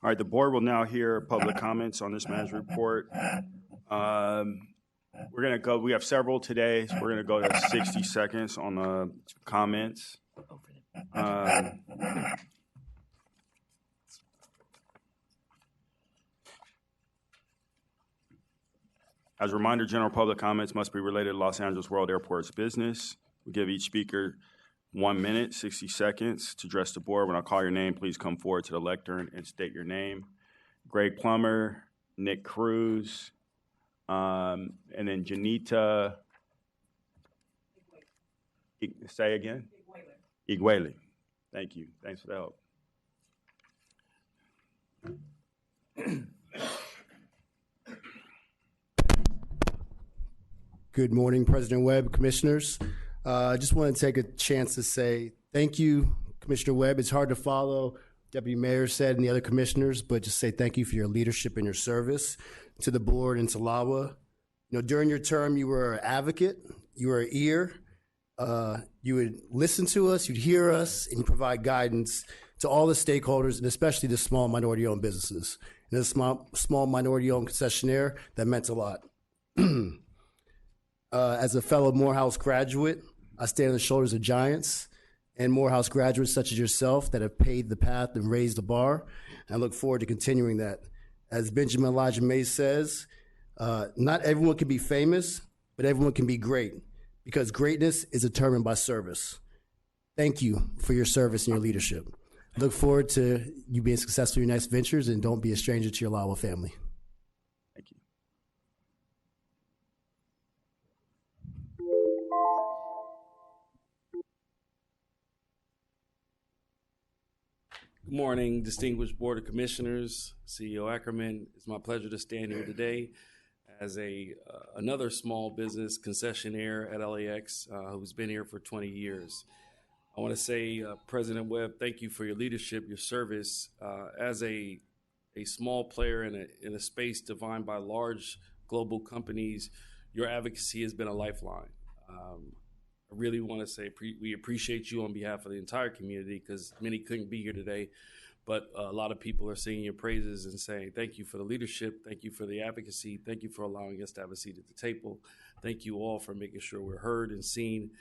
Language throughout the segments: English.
All right, the board will now hear public comments on this manager's report. We're going to go, we have several today, so we're going to go to 60 seconds on the comments. As a reminder, general public comments must be related to Los Angeles World Airport's business. We give each speaker 1 minute, 60 seconds to address the board. When I call your name, please come forward to the lectern and state your name. Greg Plummer, Nick Cruz, and then Janita. Say again? Iguele. Thank you. Thanks for the help. Good morning, President Webb, commissioners. I just want to take a chance to say thank you, Commissioner Webb. It's hard to follow, Deputy Mayor said, and the other commissioners, but just say thank you for your leadership and your service to the board and to LAWA. You know, during your term, you were an advocate, you were an ear. You would listen to us, you'd hear us, and you provide guidance to all the stakeholders, and especially the small minority-owned businesses. And as a small minority-owned concessionaire, that meant a lot. As a fellow Morehouse graduate, I stand on the shoulders of giants and Morehouse graduates such as yourself that have paved the path and raised the bar. And I look forward to continuing that. As Benjamin Elijah Mays says, not everyone can be famous, but everyone can be great, because greatness is determined by service. Thank you for your service and your leadership. I look forward to you being successful in your next ventures, and don't be a stranger to your LAWA family. Thank you. Good morning, distinguished Board of Commissioners, CEO Ackerman. It's my pleasure to stand here today as another small business concessionaire at LAX who's been here for 20 years. I want to say, President Webb, thank you for your leadership, your service. As a small player in a space defined by large global companies, your advocacy has been a lifeline. I really want to say we appreciate you on behalf of the entire community, because many couldn't be here today, but a lot of people are singing your praises and saying thank you for the leadership, thank you for the advocacy, thank you for allowing us to have a seat at the table. Thank you all for making sure we're heard and seen,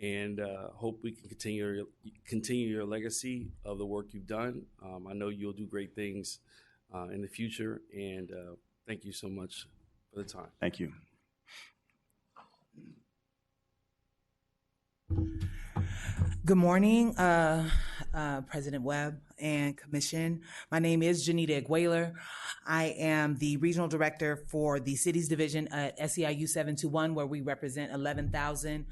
and hope we can continue your legacy of the work you've done. I know you'll do great things in the future, and thank you so much for the time. Thank you. Good morning, President Webb and Commission. My name is Janita Iguele. I am the Regional Director for the Cities Division at SEIU 721, where we represent 11,000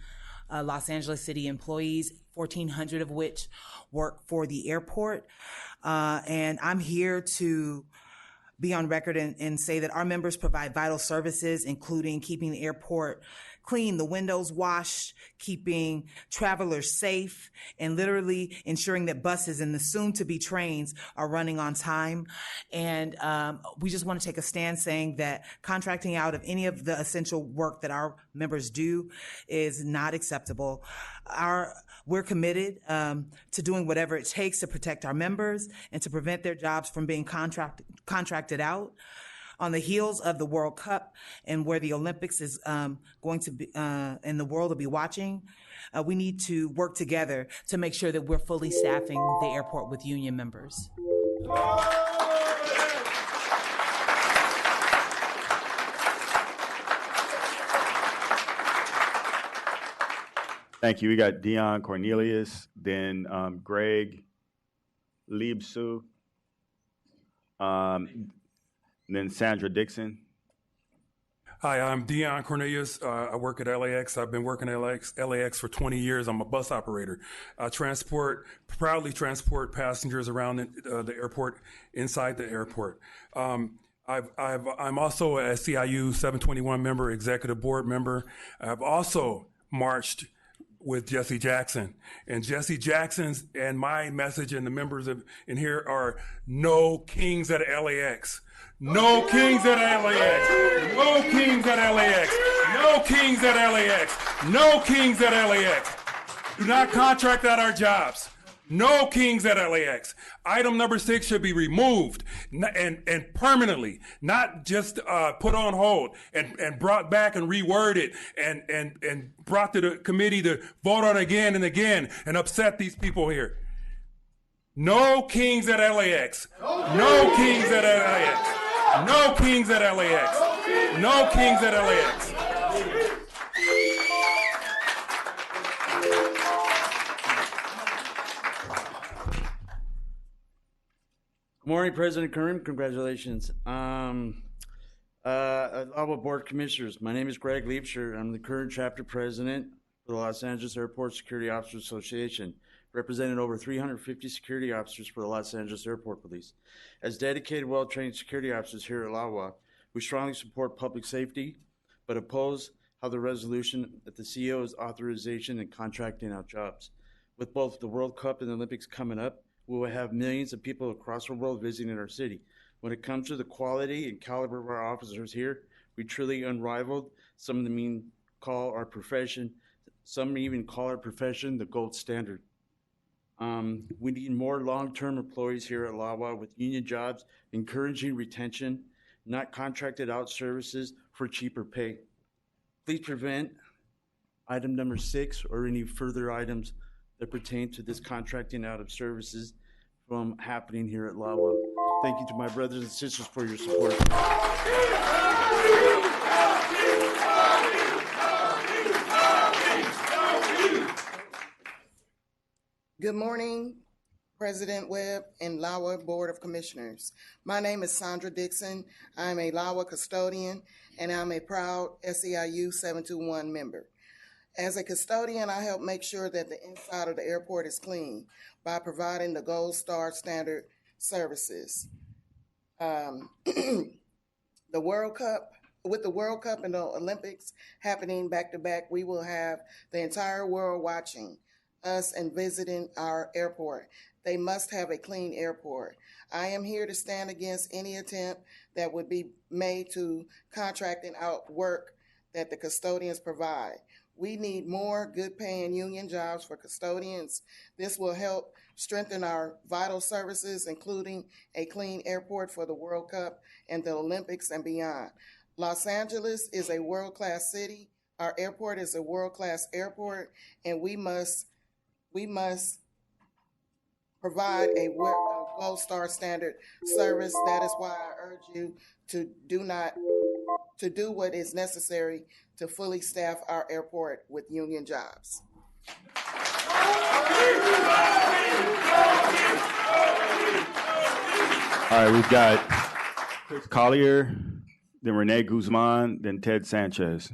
Los Angeles City employees, 1,400 of which work for the airport. And I'm here to be on record and say that our members provide vital services, including keeping the airport clean, the windows washed, keeping travelers safe, and literally ensuring that buses and the soon-to-be trains are running on time. And we just want to take a stand saying that contracting out of any of the essential work that our members do is not acceptable. We're committed to doing whatever it takes to protect our members and to prevent their jobs from being contracted out. On the heels of the World Cup and where the Olympics is going to be, and the world will be watching, we need to work together to make sure that we're fully staffing the airport with union members. Thank you. We got Dion Cornelius, then Greg Liebsu, then Sandra Dixon. Hi, I'm Dion Cornelius. I work at LAX. I've been working at LAX for 20 years. I'm a bus operator. I proudly transport passengers around the airport, inside the airport. I'm also a SEIU 721 member, executive board member. I've also marched with Jesse Jackson. And Jesse Jackson's and my message and the members in here are no kings at LAX. No kings at LAX. No kings at LAX. No kings at LAX. No kings at LAX. Do not contract out our jobs. No kings at LAX. Item number 6 should be removed and permanently, not just put on hold and brought back and reworded and brought to the committee to vote on again and again and upset these people here. No kings at LAX. No kings at LAX. No kings at LAX. No kings at LAX. Good morning, President Kern. Congratulations. LAWA Board of Commissioners. My name is Greg Leipsher. I'm the current chapter president for the Los Angeles Airport Security Officers Association, representing over 350 security officers for the Los Angeles Airport Police. As dedicated, well-trained security officers here at LAWA, we strongly support public safety, but oppose how the resolution that the CEO's authorization and contracting out jobs. With both the World Cup and the Olympics coming up, we will have millions of people across the world visiting our city. When it comes to the quality and caliber of our officers here, we truly unrivaled. Some of them call our profession the gold standard. We need more long-term employees here at LAWA with union jobs, encouraging retention, not contracted out services for cheaper pay. Please prevent item number 6 or any further items that pertain to this contracting out of services from happening here at LAWA. Thank you to my brothers and sisters for your support. Good morning, President Webb and LAWA Board of Commissioners. My name is Sandra Dixon. I'm a LAWA custodian, and I'm a proud SEIU 721 member. As a custodian, I help make sure that the inside of the airport is clean by providing the Gold Star standard services. With the World Cup and the Olympics happening back to back, we will have the entire world watching us and visiting our airport. They must have a clean airport. I am here to stand against any attempt that would be made to contracting out work that the custodians provide. We need more good paying union jobs for custodians. This will help strengthen our vital services, including a clean airport for the World Cup and the Olympics and beyond. Los Angeles is a world-class city. Our airport is a world-class airport, and we must provide a Gold Star standard service. That is why I urge you to do what is necessary to fully staff our airport with union jobs. All right, we've got Chris Collier, then Rene Guzman, then Ted Sanchez.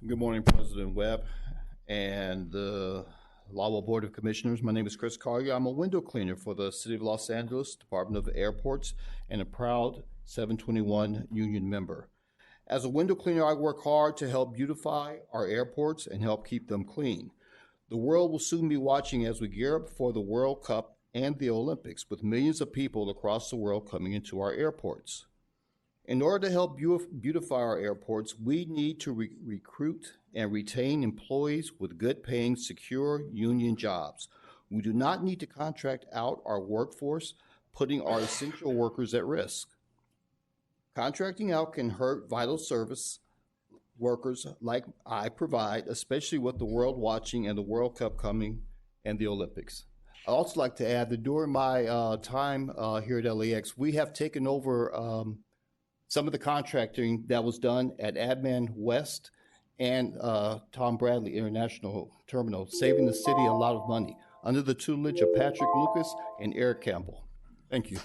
Good morning, President Webb and the LAWA Board of Commissioners. My name is Chris Collier. I'm a window cleaner for the City of Los Angeles Department of Airports and a proud 721 union member. As a window cleaner, I work hard to help beautify our airports and help keep them clean. The world will soon be watching as we gear up for the World Cup and the Olympics, with millions of people across the world coming into our airports. In order to help beautify our airports, we need to recruit and retain employees with good paying, secure union jobs. We do not need to contract out our workforce, putting our essential workers at risk. Contracting out can hurt vital service workers like I provide, especially with the world watching and the World Cup coming and the Olympics. I'd also like to add that during my time here at LAX, we have taken over some of the contracting that was done at Adman West and Tom Bradley International Terminal, saving the city a lot of money under the tutelage of Patrick Lucas and Eric Campbell. Thank you.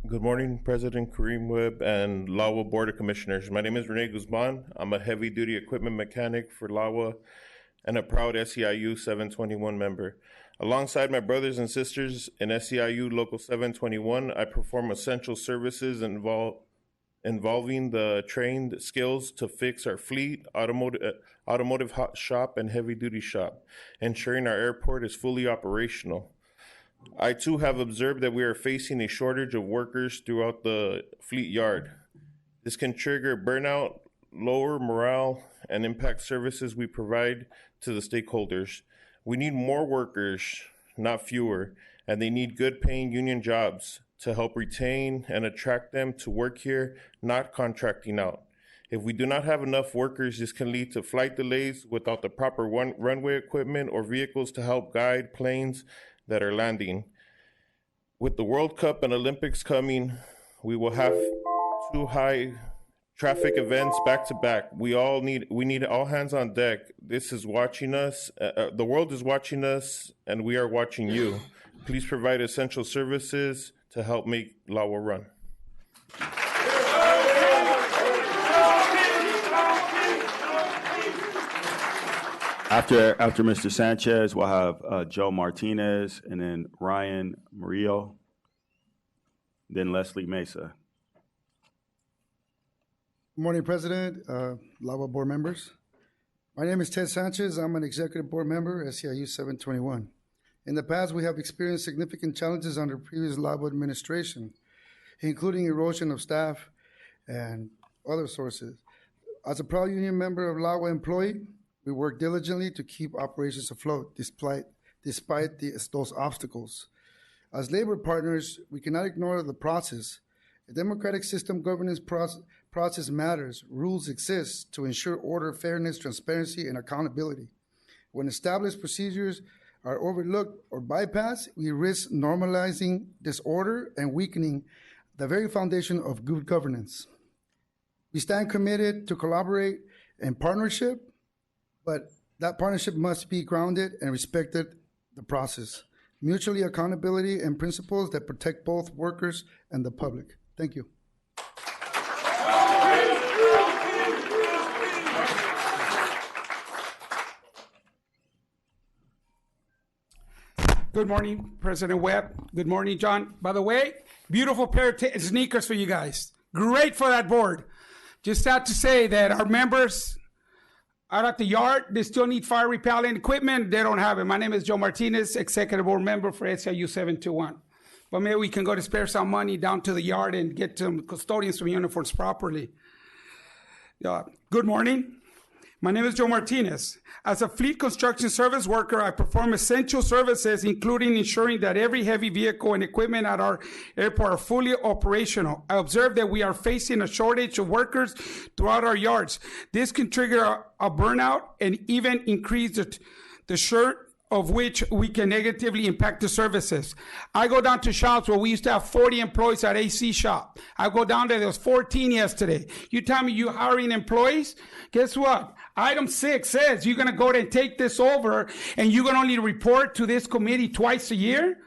Good morning, President Kareem Webb and LAWA Board of Commissioners. My name is Rene Guzman. I'm a heavy-duty equipment mechanic for LAWA and a proud SEIU 721 member. Alongside my brothers and sisters in SEIU Local 721, I perform essential services involving the trained skills to fix our fleet, automotive shop, and heavy-duty shop, ensuring our airport is fully operational. I too have observed that we are facing a shortage of workers throughout the fleet yard. This can trigger burnout, lower morale, and impact services we provide to the stakeholders. We need more workers, not fewer, and they need good paying union jobs to help retain and attract them to work here, not contracting out. If we do not have enough workers, this can lead to flight delays without the proper runway equipment or vehicles to help guide planes that are landing. With the World Cup and Olympics coming, we will have 2 high traffic events back to back. We need all hands on deck. This is watching us. The world is watching us, and we are watching you. Please provide essential services to help make LAWA run. After Mr. Sanchez, we'll have Joe Martinez, and then Ryan Murillo, then Leslie Mesa. Good morning, President, LAWA board members. My name is Ted Sanchez. I'm an executive board member, SEIU 721. In the past, we have experienced significant challenges under previous LAWA administration, including erosion of staff and other sources. As a proud union member of LAWA employee, we work diligently to keep operations afloat despite those obstacles. As labor partners, we cannot ignore the process. A democratic system governance process matters. Rules exist to ensure order, fairness, transparency, and accountability. When established procedures are overlooked or bypassed, we risk normalizing disorder and weakening the very foundation of good governance. We stand committed to collaborate and partnership, but that partnership must be grounded and respected the process. Mutually accountability and principles that protect both workers and the public. Thank you. Good morning, President Webb. Good morning, John. By the way, beautiful pair of sneakers for you guys. Great for that board. Just have to say that our members out at the yard, they still need fire repellent equipment. They don't have it. My name is Joe Martinez, executive board member for SEIU 721. But maybe we can go to spare some money down to the yard and get some custodians some uniforms properly. Good morning. My name is Joe Martinez. As a fleet construction service worker, I perform essential services, including ensuring that every heavy vehicle and equipment at our airport are fully operational. I observe that we are facing a shortage of workers throughout our yards. This can trigger a burnout and even increase the short of which we can negatively impact the services. I go down to shops where we used to have 40 employees at AC shop. I go down there was 14 yesterday. You tell me you're hiring employees? Guess what? Item 6 says you're going to go there and take this over, and you're going to only report to this committee twice a year.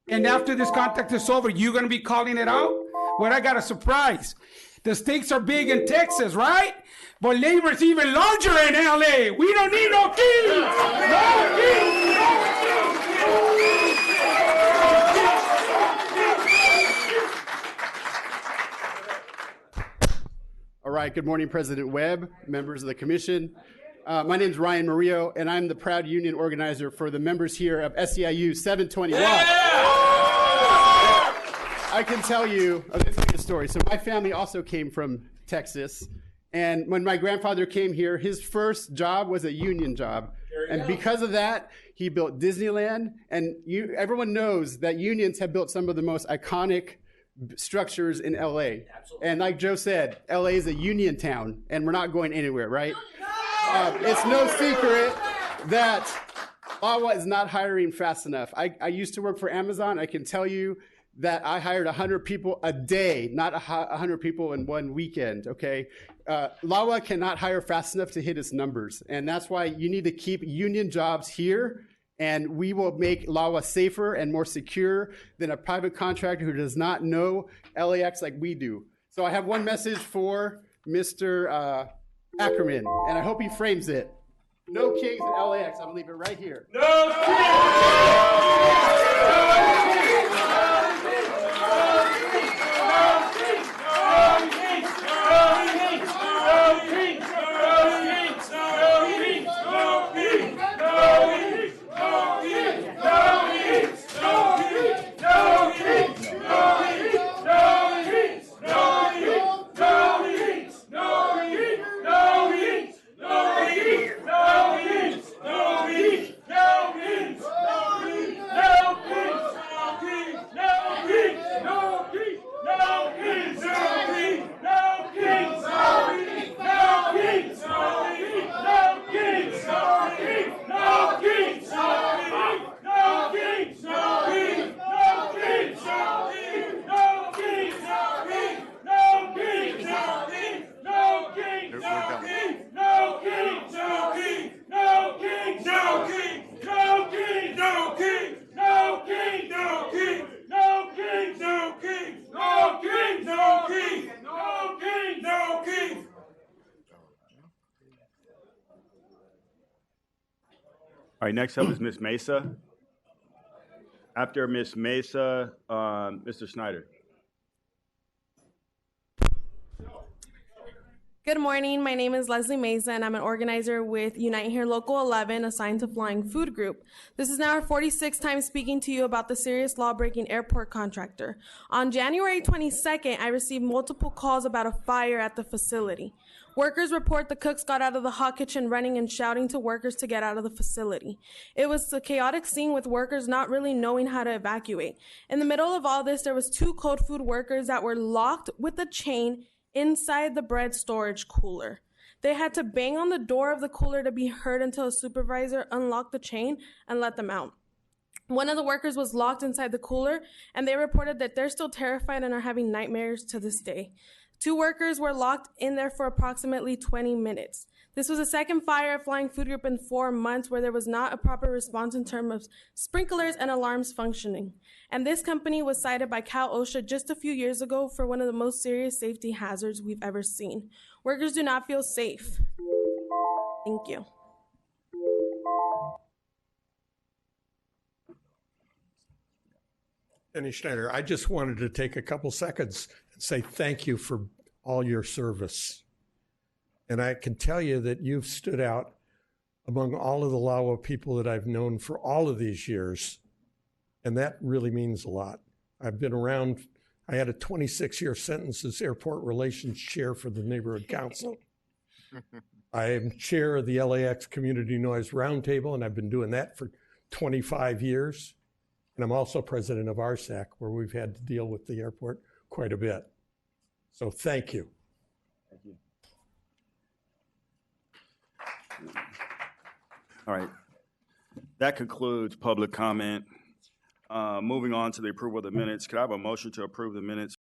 And after this contract is over, you're going to be calling it out? Well, I got a surprise. The stakes are big in Texas, right? But labor is even larger in LA. We don't need no kings. No kings. No kings. All right, good morning, President Webb, members of the commission. My name is Ryan Murillo, and I'm the proud union organizer for the members here of SEIU 721. I can tell you a story. So my family also came from Texas, and when my grandfather came here, his first job was a union job. And because of that, he built Disneyland, and everyone knows that unions have built some of the most iconic structures in LA. Absolutely. And like Joe said, LA is a union town, and we're not going anywhere, right? It's no secret that LAWA is not hiring fast enough. I used to work for Amazon. I can tell you that I hired 100 people a day, not 100 people in one weekend, okay? LAWA cannot hire fast enough to hit its numbers, and that's why you need to keep union jobs here, and we will make LAWA safer and more secure than a private contractor who does not know LAX like we do. So I have one message for Mr. Ackerman, and I hope he frames it. No kings in LAX. I'm gonna leave it right here. No kings. All right, next up is Ms. Mesa. After Ms. Mesa, Mr. Snyder. Good morning. My name is Leslie Mesa, and I'm an organizer with Unite Here Local 11, assigned to Flying Food Group. This is now our 46th time speaking to you about the serious law-breaking airport contractor. On January 22nd, I received multiple calls about a fire at the facility. Workers report the cooks got out of the hot kitchen running and shouting to workers to get out of the facility. It was a chaotic scene with workers not really knowing how to evacuate. In the middle of all this, there was 2 cold food workers that were locked with a chain inside the bread storage cooler. They had to bang on the door of the cooler to be heard until a supervisor unlocked the chain and let them out. One of the workers was locked inside the cooler, and they reported that they're still terrified and are having nightmares to this day. 2 workers were locked in there for approximately 20 minutes. This was the second fire at Flying Food Group in 4 months where there was not a proper response in terms of sprinklers and alarms functioning. And this company was cited by Cal OSHA just a few years ago for one of the most serious safety hazards we've ever seen. Workers do not feel safe. Thank you. Denny Schneider, I just wanted to take a couple seconds and say thank you for all your service. And I can tell you that you've stood out among all of the LAWA people that I've known for all of these years. And that really means a lot. I've been around, I had a 26-year sentence as airport relations chair for the neighborhood council. I am chair of the LAX Community Noise Roundtable, and I've been doing that for 25 years. And I'm also president of RSAC, where we've had to deal with the airport quite a bit. So thank you. Thank you. All right. That concludes public comment. Moving on to the approval of the minutes. Could I have a motion to approve the minutes